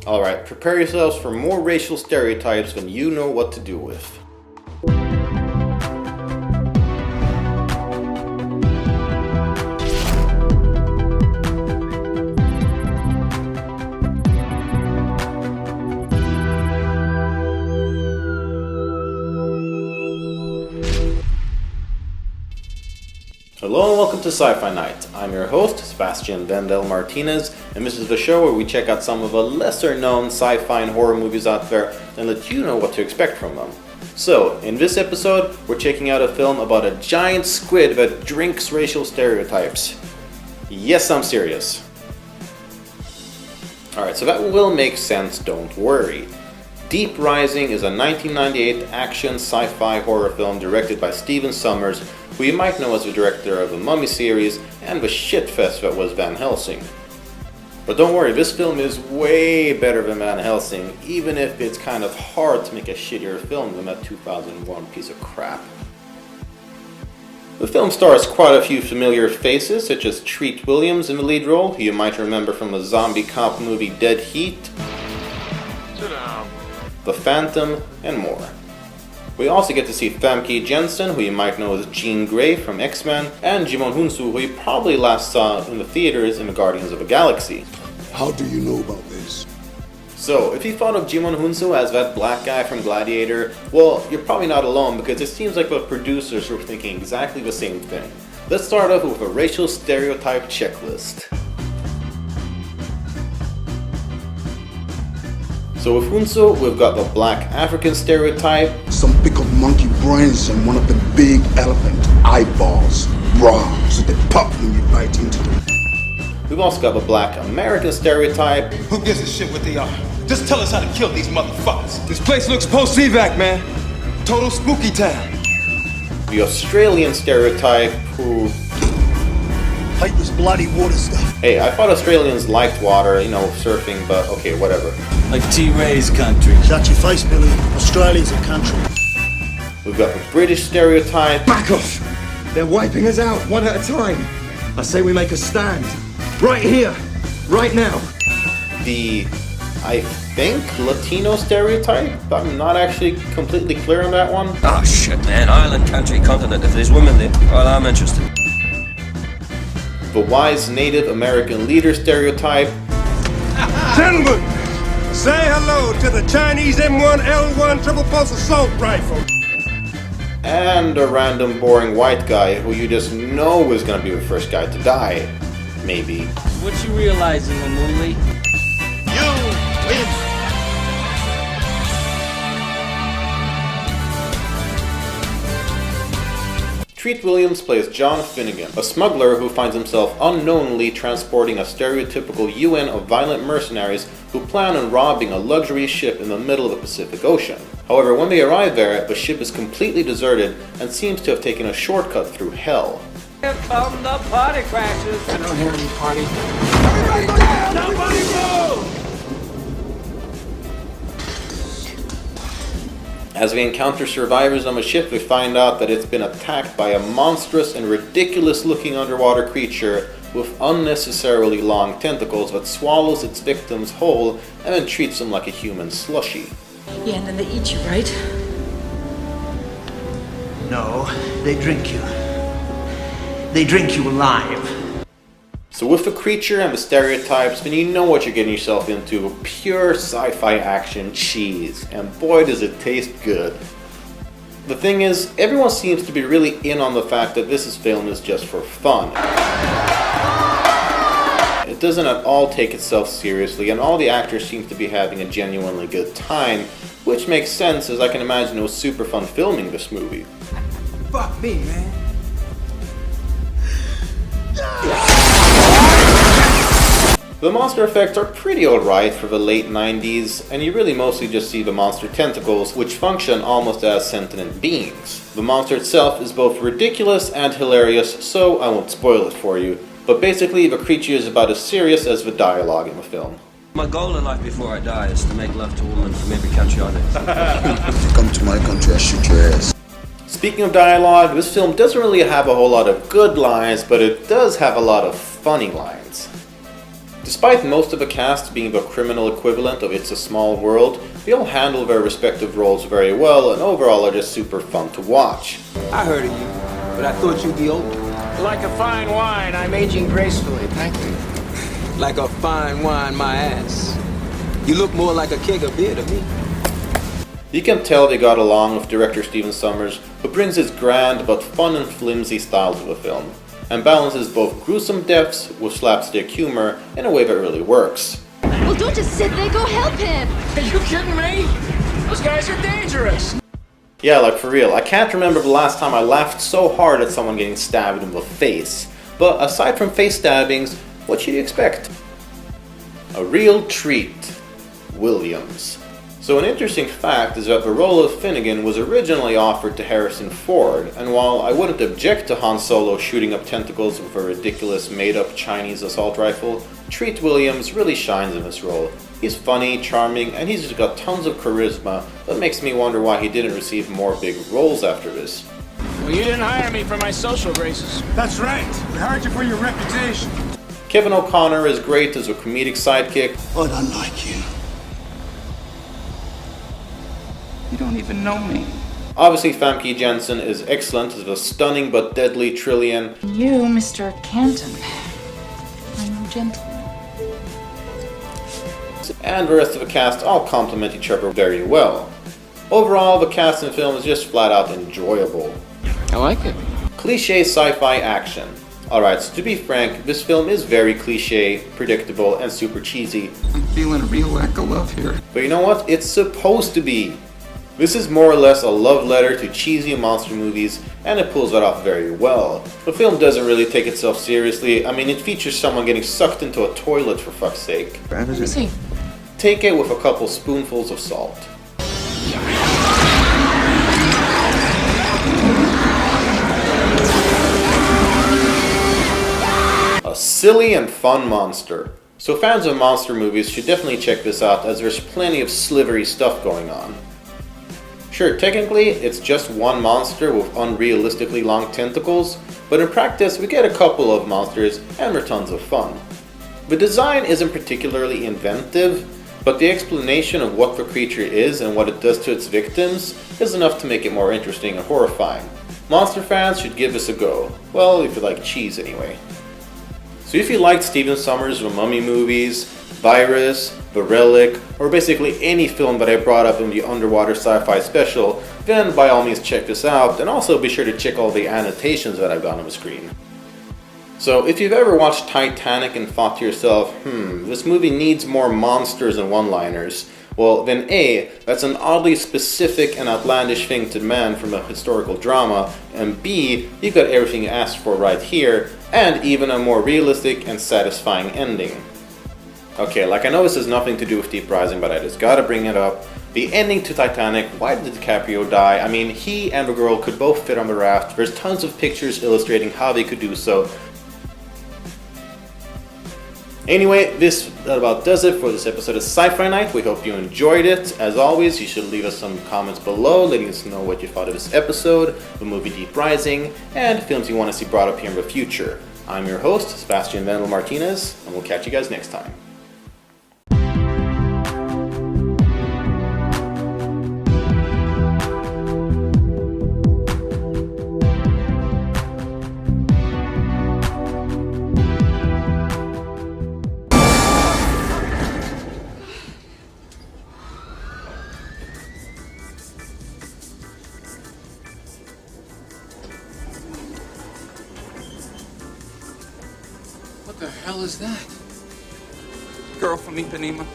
Alright, prepare yourselves for more racial stereotypes than you know what to do with. Hello and welcome to Sci-Fi Night. I'm your host, Sebastian Vendel Martinez, and this is the show where we check out some of the lesser known sci-fi and horror movies out there and let you know what to expect from them. So, in this episode, we're checking out a film about a giant squid that drinks racial stereotypes. Yes, I'm serious. Alright, so that will make sense, don't worry. Deep Rising is a 1998 action sci-fi horror film directed by Steven Sommers, who you might know as the director of the Mummy series and the shitfest that was Van Helsing. But don't worry, this film is way better than Van Helsing, even if it's kind of hard to make a shittier film than that 2001 piece of crap. The film stars quite a few familiar faces, such as Treat Williams in the lead role, who you might remember from the zombie cop movie Dead Heat, Sit down. The Phantom, and more. We also get to see Famke Janssen, who you might know as Jean Grey from X-Men, and Jimon Hunsu, who you probably last saw in the theaters in the Guardians of the Galaxy. How do you know about this? So, if you thought of Jimon Hunsu as that black guy from Gladiator, well, you're probably not alone because it seems like the producers were thinking exactly the same thing. Let's start off with a racial stereotype checklist. So with Hunsu, we've got the black African stereotype, Some pickled monkey brains and one of the big elephant eyeballs. Raw, so they pop when you bite into them. we've also got the black American stereotype, Who gives a shit what they are? Just tell us how to kill these motherfuckers. This place looks post-evac, man. Total spooky town. the Australian stereotype, who, Hate this bloody water stuff. hey, I thought Australians liked water, surfing, but okay, whatever. Like T-Ray's country. Shut your face, Billy. Australia's a country. We've got the British stereotype, Back off! They're wiping us out, one at a time. I say we make a stand. Right here. Right now. the, I think, Latino stereotype. I'm not actually completely clear on that one. Oh shit, man. Island, country, continent. If there's women there, well, I'm interested. The wise Native American leader stereotype, Gentlemen, say hello to the Chinese M1L1 triple pulse assault rifle. and a random boring white guy who you just know is gonna be the first guy to die. Maybe. What you realizing, Mamuli? Treat Williams plays John Finnegan, a smuggler who finds himself unknowingly transporting a stereotypical UN of violent mercenaries who plan on robbing a luxury ship in the middle of the Pacific Ocean. However, when they arrive there, the ship is completely deserted and seems to have taken a shortcut through hell. Here come the party crashers. I don't hear any party. Nobody move! As we encounter survivors on the ship, we find out that it's been attacked by a monstrous and ridiculous-looking underwater creature with unnecessarily long tentacles that swallows its victims whole and then treats them like a human slushie. Yeah, and then they eat you, right? No, they drink you. They drink you alive. So with the creature and the stereotypes, then you know what you're getting yourself into, pure sci-fi action cheese, and boy does it taste good. The thing is, everyone seems to be really in on the fact that this film is just for fun. It doesn't at all take itself seriously, and all the actors seem to be having a genuinely good time, which makes sense as I can imagine it was super fun filming this movie. Fuck me, man. The monster effects are pretty alright for the late 90s, and you really mostly just see the monster tentacles, which function almost as sentient beings. The monster itself is both ridiculous and hilarious, so I won't spoil it for you, but basically the creature is about as serious as the dialogue in the film. My goal in life before I die is to make love to a woman from every country on it. If you come to my country, I'll shoot your ass. Speaking of dialogue, this film doesn't really have a whole lot of good lines, but it does have a lot of funny lines. Despite most of the cast being the criminal equivalent of It's a Small World, they all handle their respective roles very well and overall are just super fun to watch. I heard of you, but I thought you'd be older. Like a fine wine, I'm aging gracefully. Thank you. Like a fine wine, my ass. You look more like a keg of beer to me. You can tell they got along with director Steven Sommers, who brings his grand but fun and flimsy style to the film, and balances both gruesome deaths with slapstick humor in a way that really works. Well, don't just sit there. Go help him. Are you kidding me? Those guys are dangerous. Yeah, like for real, I can't remember the last time I laughed so hard at someone getting stabbed in the face. But aside from face stabbings, what should you expect? A real treat. Williams. So an interesting fact is that the role of Finnegan was originally offered to Harrison Ford, and while I wouldn't object to Han Solo shooting up tentacles with a ridiculous made-up Chinese assault rifle, Treat Williams really shines in this role. He's funny, charming, and he's just got tons of charisma that makes me wonder why he didn't receive more big roles after this. Well, you didn't hire me for my social graces. That's right. We hired you for your reputation. Kevin O'Connor is great as a comedic sidekick. But unlike you. You don't even know me. Obviously, Famke Janssen is excellent as the stunning but deadly Trillian. You, Mr. Canton, are no gentleman. And the rest of the cast all complement each other very well. Overall, the cast in the film is just flat out enjoyable. I like it. Cliché sci-fi action. Alright, so to be frank, this film is very cliché, predictable, and super cheesy. I'm feeling a real lack of love here. But you know what? It's supposed to be. This is more or less a love letter to cheesy monster movies, and it pulls that off very well. The film doesn't really take itself seriously. I mean, it features someone getting sucked into a toilet for fuck's sake. Let me see. Take it with a couple spoonfuls of salt. A silly and fun monster. So fans of monster movies should definitely check this out, as there's plenty of slivery stuff going on. Sure, technically it's just one monster with unrealistically long tentacles, but in practice we get a couple of monsters and they're tons of fun. The design isn't particularly inventive, but the explanation of what the creature is and what it does to its victims is enough to make it more interesting and horrifying. Monster fans should give this a go. Well, if you like cheese anyway. So if you liked Steven Sommers' The Mummy movies, Virus, The Relic, or basically any film that I brought up in the Underwater Sci-Fi special, then by all means check this out, and also be sure to check all the annotations that I've got on the screen. So if you've ever watched Titanic and thought to yourself, this movie needs more monsters and one-liners, well then A, that's an oddly specific and outlandish thing to demand from a historical drama, and B, you've got everything you asked for right here, and even a more realistic and satisfying ending. Okay, like I know this has nothing to do with Deep Rising, but I just gotta bring it up. The ending to Titanic, why did DiCaprio die? I mean, he and the girl could both fit on the raft. There's tons of pictures illustrating how they could do so. Anyway, this about does it for this episode of Sci-Fi Night. We hope you enjoyed it. As always, you should leave us some comments below, letting us know what you thought of this episode, the movie Deep Rising, and films you want to see brought up here in the future. I'm your host, Sebastian Vendel Martinez, and we'll catch you guys next time. What the hell is that? Girl from Ipanema.